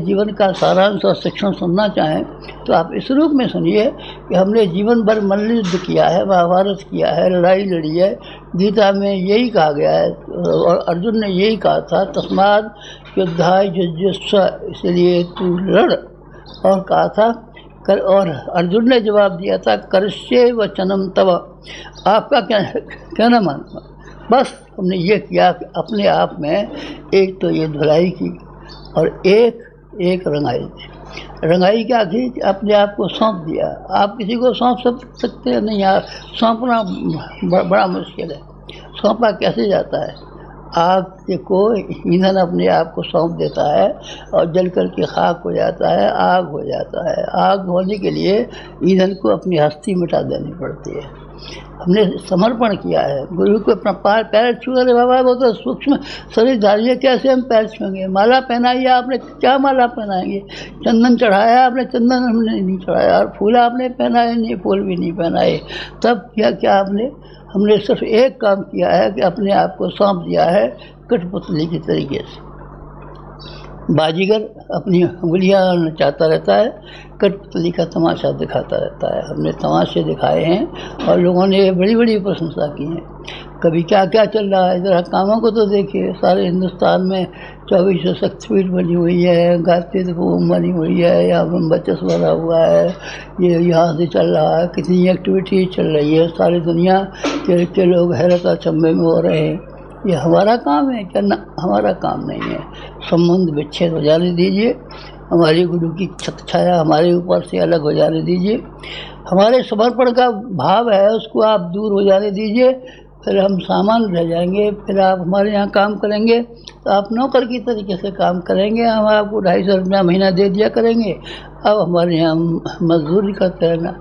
जीवन का सारांश और शिक्षण सुनना चाहें तो आप इस रूप में सुनिए कि हमने जीवन भर मल्लयुद्ध किया है, महाभारत किया है, लड़ाई लड़ी है। गीता में यही कहा गया है और अर्जुन ने यही कहा था, तस्माद युद्धाय युज्यस्व, इसलिए तू लड़। और कहा था कर, और अर्जुन ने जवाब दिया था, करश्ये वचनम तव, आपका क्या कहना मानना। बस हमने ये किया कि अपने आप में एक तो ये धुलाई की और एक रंगाई दी। रंगाई क्या की कि अपने आप को सौंप दिया। आप किसी को सौंप सकते हैं नहीं, आप सौंपना बड़ा मुश्किल है। सौंपा कैसे जाता है? आग को ईंधन अपने आप को सौंप देता है और जल कर के खाक हो जाता है, आग हो जाता है। आग होने के लिए ईंधन को अपनी हस्ती मिटा देनी पड़ती है। हमने समर्पण किया है, गुरु को अपना पैर छू। अरे बाबा वो तो सूक्ष्म शरीर धारिए, कैसे हम पैर छूएंगे? माला पहनाई आपने, क्या माला पहनाएंगे? चंदन चढ़ाया आपने, चंदन हमने नहीं चढ़ाया। और फूल आपने पहनाए नहीं, फूल भी नहीं पहनाए। तब क्या हमने सिर्फ एक काम किया है कि अपने आप को सौंप दिया है कठपुतली की तरीके से। बाजीगर अपनी उंगलियां नचाता रहता है, कठपुतली का तमाशा दिखाता रहता है। हमने तमाशे दिखाए हैं और लोगों ने बड़ी बड़ी प्रशंसा की है। कभी क्या क्या चल रहा है, ज़रा कामों को तो देखिए। सारे हिंदुस्तान में 2400 शक्तिपीठ बनी हुई है, गायत्री धूम बनी हुई है, यहाँ पर बचस बना हुआ है, ये यहाँ से चल रहा है। कितनी एक्टिविटी चल रही है, सारी दुनिया के लोग हैरत अचंभे में हो रहे हैं। ये हमारा काम है क्या? ना, हमारा काम नहीं है। संबंध विच्छेद हो जाने दीजिए, हमारी गुरु की छत छाया हमारे ऊपर से अलग हो जाने दीजिए। हमारे समर्पण का भाव है उसको आप दूर हो जाने दीजिए, फिर हम सामान रह जाएंगे। फिर आप हमारे यहाँ काम करेंगे तो आप नौकर की तरीके से काम करेंगे। हम आपको 250 रुपया महीना दे दिया करेंगे, अब हमारे यहाँ मजदूरी करते रहना।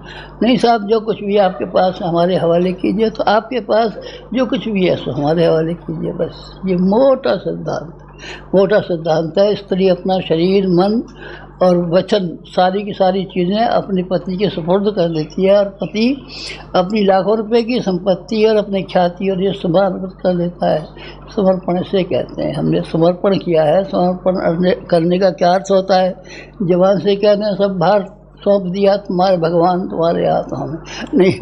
नहीं साहब, जो कुछ भी आपके पास हमारे हवाले कीजिए, तो आपके पास जो कुछ भी है सो हमारे हवाले कीजिए। बस ये मोटा सिद्धांत है। स्त्री अपना शरीर, मन और वचन, सारी की सारी चीज़ें अपने पति के सुपुर्द कर देती है, और पति अपनी लाखों रुपए की संपत्ति और अपनी ख्याति और ये समर्पित कर देता है। समर्पण से कहते हैं, हमने समर्पण किया है। समर्पण करने का क्या अर्थ होता है? जवान से कहते हैं सब भार सौंप दिया तुम्हारे भगवान, तुम्हारे हाथों में नहीं।